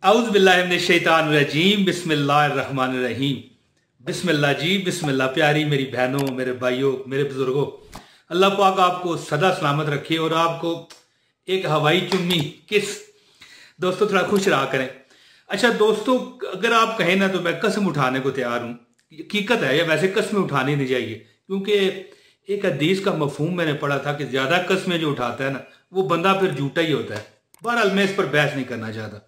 औज़ु बिल्लाहि मिनश शैतानिर रजीम बिस्मिल्लाहिर रहमानिर रहीम। बिस्मिल्लाह जी बिस्मिल्लाह। प्यारी मेरी बहनों, मेरे भाइयों, मेरे बुजुर्गों, अल्लाह पाक आपको सदा सलामत रखे और आपको एक हवाई चुन्नी किस दोस्तों थोड़ा खुश रहा करें। अच्छा दोस्तों, अगर आप कहें ना तो मैं कसम उठाने को तैयार हूँ। हकीकत है, या वैसे कस्में उठानी नहीं चाहिए, क्योंकि एक हदीस का मफहूम मैंने पढ़ा था कि ज़्यादा कस्में जो उठाता है ना वो बंदा फिर झूठा ही होता है। बहरहाल मैं इस पर बहस नहीं करना चाहता।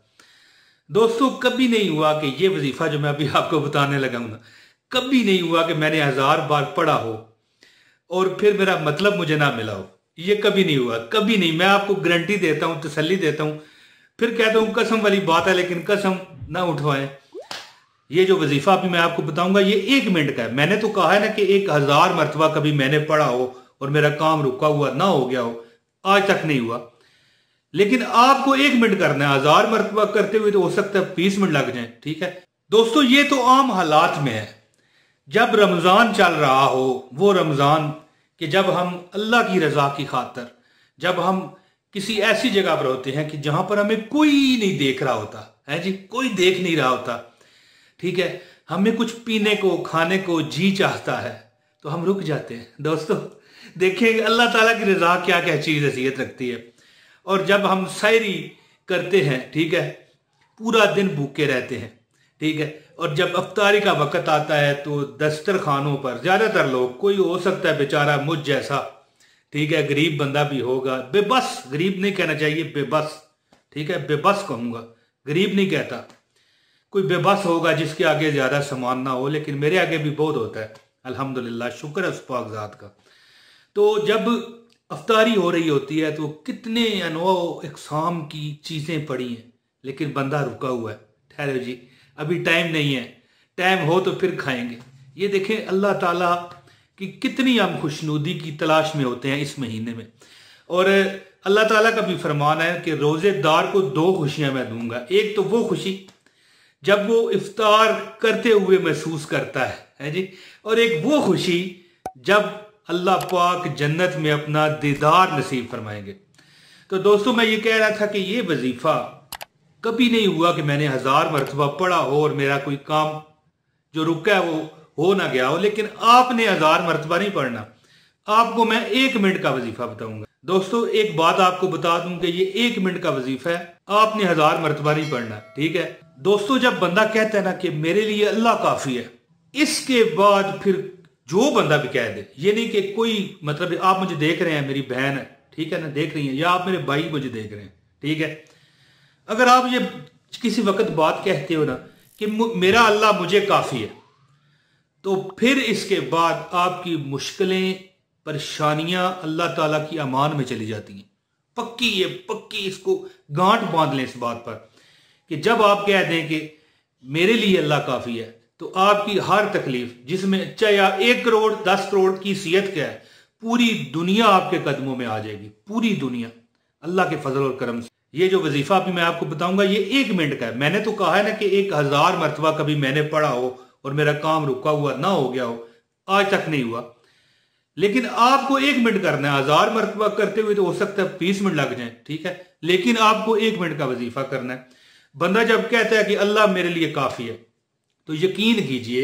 दोस्तों, कभी नहीं हुआ कि ये वजीफा जो मैं अभी आपको बताने लगा हूं ना, कभी नहीं हुआ कि मैंने 1000 बार पढ़ा हो और फिर मेरा मतलब मुझे ना मिला हो। ये कभी नहीं हुआ, कभी नहीं। मैं आपको गारंटी देता हूं, तसल्ली देता हूं, फिर कहता हूं कसम वाली बात है, लेकिन कसम ना उठवाएं। ये जो वजीफा अभी मैं आपको बताऊंगा ये 1 मिनट का है। मैंने तो कहा है ना कि 1000 मरतबा कभी मैंने पढ़ा हो और मेरा काम रुका हुआ ना हो गया हो, आज तक नहीं हुआ। लेकिन आपको 1 मिनट करना है। 1000 मरतबा करते हुए तो हो सकता है 20 मिनट लग जाए। ठीक है दोस्तों, ये तो आम हालात में है। जब रमजान चल रहा हो, वो रमजान कि जब हम अल्लाह की रजा की खातर, जब हम किसी ऐसी जगह पर होते हैं कि जहां पर हमें कोई नहीं देख रहा होता है जी, कोई देख नहीं रहा होता। ठीक है, हमें कुछ पीने को खाने को जी चाहता है तो हम रुक जाते हैं। दोस्तों देखेंगे अल्लाह ताला की रजा क्या क्या चीज हैसियत रखती है। और जब हम सैरी करते हैं, ठीक है, पूरा दिन भूखे रहते हैं, ठीक है, और जब अफ्तारी का वक्त आता है तो दस्तरखानों पर ज्यादातर लोग, कोई हो सकता है बेचारा मुझ जैसा, ठीक है, गरीब बंदा भी होगा, बेबस, गरीब नहीं कहना चाहिए, बेबस, ठीक है, बेबस कहूंगा, गरीब नहीं कहता। कोई बेबस होगा जिसके आगे ज्यादा सामान ना हो, लेकिन मेरे आगे भी बहुत होता है, अल्हम्दुलिल्लाह, शुक्र है उस पाक जात का। तो जब अफ्तारी हो रही होती है तो कितने अनवा इकसाम की चीज़ें पड़ी हैं, लेकिन बंदा रुका हुआ है, ठहरो जी अभी टाइम नहीं है, टाइम हो तो फिर खाएंगे। ये देखें अल्लाह ताला की कितनी हम खुशनुदी की तलाश में होते हैं इस महीने में। और अल्लाह ताला का भी फरमान है कि रोज़ेदार को 2 खुशियां मैं दूंगा। एक तो वो खुशी जब वो इफ्तार करते हुए महसूस करता है जी, और एक वो खुशी जब अल्लाह पाक जन्नत में अपना दीदार नसीब फरमाएंगे। तो दोस्तों, मैं ये कह रहा था कि ये वजीफा कभी नहीं हुआ कि मैंने 1000 मरतबा पढ़ा हो और मेरा कोई काम जो रुका है वो हो ना गया हो। लेकिन आपने 1000 मरतबा नहीं पढ़ना, आपको मैं 1 मिनट का वजीफा बताऊंगा। दोस्तों एक बात आपको बता दूं कि ये 1 मिनट का वजीफा है, आपने 1000 मरतबा नहीं पढ़ना। ठीक है दोस्तों, जब बंदा कहता है ना कि मेरे लिए अल्लाह काफी है, इसके बाद फिर जो बंदा भी कह दे, ये नहीं कि कोई मतलब आप मुझे देख रहे हैं, मेरी बहन है, ठीक है ना, देख रही है, या आप मेरे भाई मुझे देख रहे हैं, ठीक है, अगर आप ये किसी वक्त बात कहते हो ना कि मेरा अल्लाह मुझे काफी है, तो फिर इसके बाद आपकी मुश्किलें, परेशानियां अल्लाह ताला की अमान में चली जाती हैं। पक्की, ये पक्की, इसको गांठ बांध लें इस बात पर कि जब आप कह दें कि मेरे लिए अल्लाह काफी है, तो आपकी हर तकलीफ, जिसमें चाहे 1 करोड़ 10 करोड़ की सीयत क्या है, पूरी दुनिया आपके कदमों में आ जाएगी, पूरी दुनिया, अल्लाह के फजल और करम से। ये जो वजीफा अभी मैं आपको बताऊंगा ये 1 मिनट का है। मैंने तो कहा है ना कि 1000 मरतबा कभी मैंने पढ़ा हो और मेरा काम रुका हुआ ना हो गया हो, आज तक नहीं हुआ। लेकिन आपको 1 मिनट करना है। 1000 मरतबा करते हुए तो हो सकता है 20 मिनट लग जाए, ठीक है, लेकिन आपको 1 मिनट का वजीफा करना है। बंदा जब कहता है कि अल्लाह मेरे लिए काफी है, तो यकीन कीजिए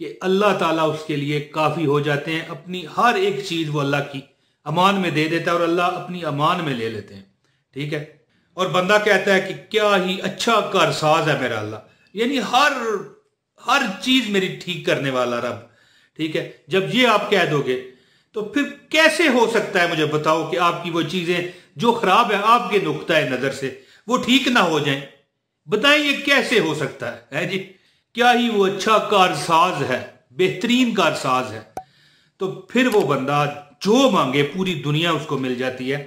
कि अल्लाह ताला उसके लिए काफी हो जाते हैं। अपनी हर एक चीज वो अल्लाह की अमान में दे देता है और अल्लाह अपनी अमान में ले लेते हैं, ठीक है। और बंदा कहता है कि क्या ही अच्छा कारसाज है मेरा अल्लाह, यानी हर हर चीज मेरी ठीक करने वाला रब, ठीक है। जब ये आप कह दोगे तो फिर कैसे हो सकता है, मुझे बताओ, कि आपकी वो चीजें जो खराब है आपके नुक्ता नजर से वो ठीक ना हो जाएं? बताएं ये कैसे हो सकता है जी? क्या ही वो अच्छा कारसाज है, बेहतरीन कारसाज है। तो फिर वो बंदा जो मांगे पूरी दुनिया उसको मिल जाती है।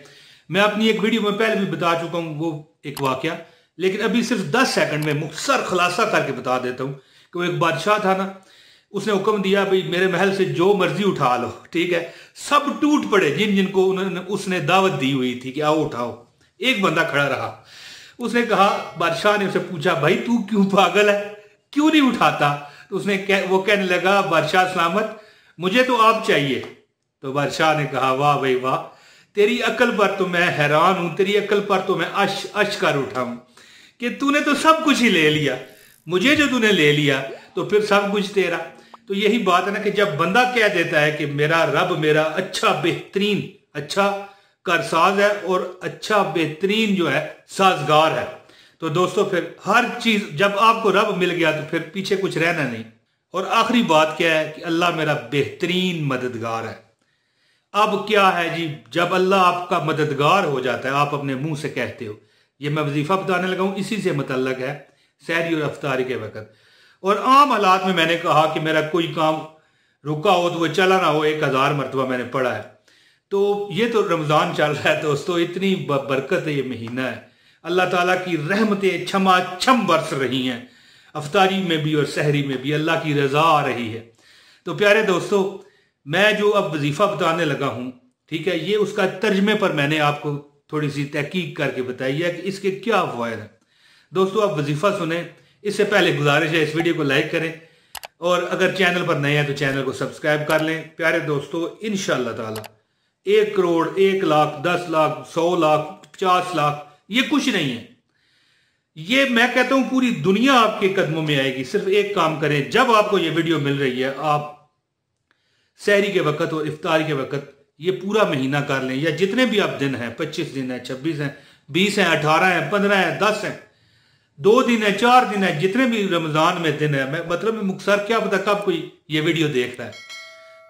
मैं अपनी एक वीडियो में पहले भी बता चुका हूं वो एक वाकया, लेकिन अभी सिर्फ 10 सेकंड में मुख्तसर खुलासा करके बता देता हूं कि वो एक बादशाह था ना, उसने हुक्म दिया भाई मेरे महल से जो मर्जी उठा लो, ठीक है। सब टूट पड़े जिन जिनको उसने दावत दी हुई थी कि आओ उठाओ। एक बंदा खड़ा रहा। उसने कहा, बादशाह ने उसे पूछा, भाई तू क्यों पागल है, क्यों नहीं उठाता? तो वो कहने लगा, बादशाह सलामत, मुझे तो आप चाहिए। तो बादशाह ने कहा, वाह भाई वाह, तेरी अकल पर तो मैं हैरान हूं, तेरी अकल पर तो मैं अश कर उठा हूं कि तूने तो सब कुछ ही ले लिया, मुझे जो तूने ले लिया तो फिर सब कुछ तेरा। तो यही बात है ना कि जब बंदा कह देता है कि मेरा रब मेरा अच्छा बेहतरीन अच्छा कारसाज है और अच्छा बेहतरीन जो है साजगार है, तो दोस्तों फिर हर चीज जब आपको रब मिल गया तो फिर पीछे कुछ रहना नहीं। और आखिरी बात क्या है कि अल्लाह मेरा बेहतरीन मददगार है। अब क्या है जी, जब अल्लाह आपका मददगार हो जाता है, आप अपने मुंह से कहते हो, ये मैं वजीफा बताने लगा हूं, इसी से मुतल्लक है सहरी और अफ्तारी के वक्त। और आम हालात में मैंने कहा कि मेरा कोई काम रुका हो तो वो चला ना हो, 1000 मरतबा मैंने पढ़ा है। तो ये तो रमज़ान चल रहा है दोस्तों, इतनी बरकत है ये महीना है, अल्लाह ताला की रहमतें छमा छम बरस रही हैं, अफ्तारी में भी और सहरी में भी अल्लाह की रजा आ रही है। तो प्यारे दोस्तों, मैं जो अब वजीफा बताने लगा हूं, ठीक है, ये उसका तर्जमे पर मैंने आपको थोड़ी सी तहकीक करके बताई है कि इसके क्या फ़ायदे हैं। दोस्तों आप वजीफा सुने, इससे पहले गुजारिश है इस वीडियो को लाइक करें और अगर चैनल पर नए हैं तो चैनल को सब्सक्राइब कर लें। प्यारे दोस्तों, इंशाअल्लाह ताला 1 करोड़ 1 लाख 10 लाख 100 लाख 50 लाख ये कुछ नहीं है। ये मैं कहता हूं पूरी दुनिया आपके कदमों में आएगी। सिर्फ एक काम करें, जब आपको ये वीडियो मिल रही है, आप सहरी के वक्त और इफ्तारी के वक्त ये पूरा महीना कर लें, या जितने भी आप दिन हैं, 25 दिन है, 26 हैं, 20 हैं, 18 हैं, 15 हैं, 10 हैं, 2 दिन है, 4 दिन है, जितने भी रमजान में दिन है, मैं मतलब में मुख्तसर क्या पता कब कोई ये वीडियो देख रहा है,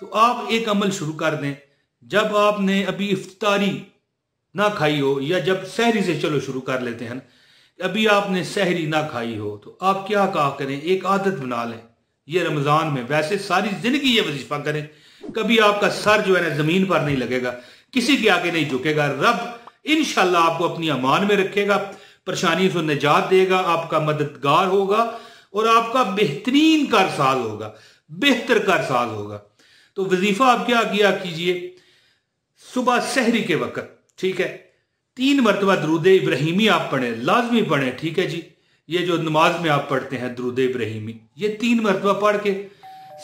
तो आप एक अमल शुरू कर दें। जब आपने अभी इफ्तारी ना खाई हो, या जब सहरी से चलो शुरू कर लेते हैं, अभी आपने सहरी ना खाई हो, तो आप क्या कहा करें, एक आदत बना लें ये रमजान में, वैसे सारी जिंदगी ये वजीफा करें, कभी आपका सर जो है ना जमीन पर नहीं लगेगा, किसी के आगे नहीं झुकेगा। रब इंशाल्लाह आपको अपनी अमान में रखेगा, परेशानी से निजात देगा, आपका मददगार होगा और आपका बेहतरीन कारसाज होगा, बेहतर कारसाज होगा। तो वजीफा आप क्या किया कीजिए, सुबह सहरी के वक्त, ठीक है, 3 मरतबा दरूद इब्राहिमी आप पढ़ें, लाजमी पढ़ें, ठीक है जी। ये जो नमाज में आप पढ़ते हैं दरूद इब्राहिमी, ये 3 मरतबा पढ़ के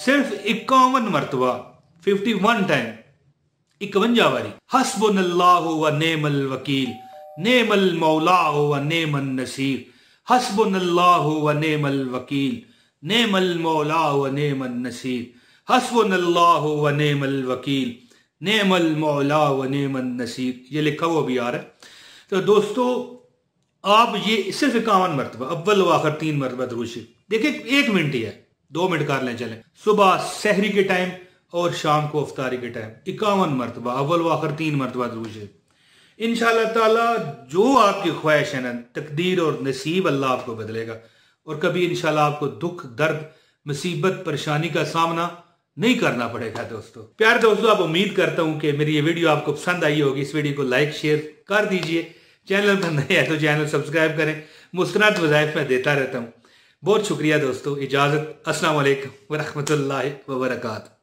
सिर्फ 51 मरतबा 51 टाइम 51 बारी हस्बुनल्लाहु व नेमल वकील नेमल मौला व नेमन नसीर, हस्बुनल्लाहु व नेमल वकील नेमल मौला व नेमन नसीर, हस्बुनल्लाहु व नेमल वकील नेमल मौला व नेमन नसीर। ये लिखा हुआ भी आ रहा है। तो दोस्तों आप ये सिर्फ 51 मरतबा अव्वल व आखिर 3 मरतबा दरूद शरीफ, देखिए 1 मिनट ही है, 2 मिनट कर लें चलें, सुबह सहरी के टाइम और शाम को अफ्तारी के टाइम 51 मरतबा अव्वल व आखिर 3 मरतबा दरूद शरीफ। इंशाअल्लाह ताला जो आपकी ख्वाहिश है ना, तकदीर और नसीब अल्लाह आपको बदलेगा और कभी इंशाअल्लाह आपको दुख दर्द मुसीबत परेशानी का सामना नहीं करना पड़ेगा। दोस्तों प्यारे दोस्तों, आप उम्मीद करता हूं कि मेरी ये वीडियो आपको पसंद आई होगी। इस वीडियो को लाइक शेयर कर दीजिए, चैनल पर नए है तो चैनल सब्सक्राइब करें, मुस्कुराहट वज़ाइफ में देता रहता हूं। बहुत शुक्रिया दोस्तों, इजाजत, अस्सलाम वालेकुम व रहमतुल्लाहि व बरकातहू।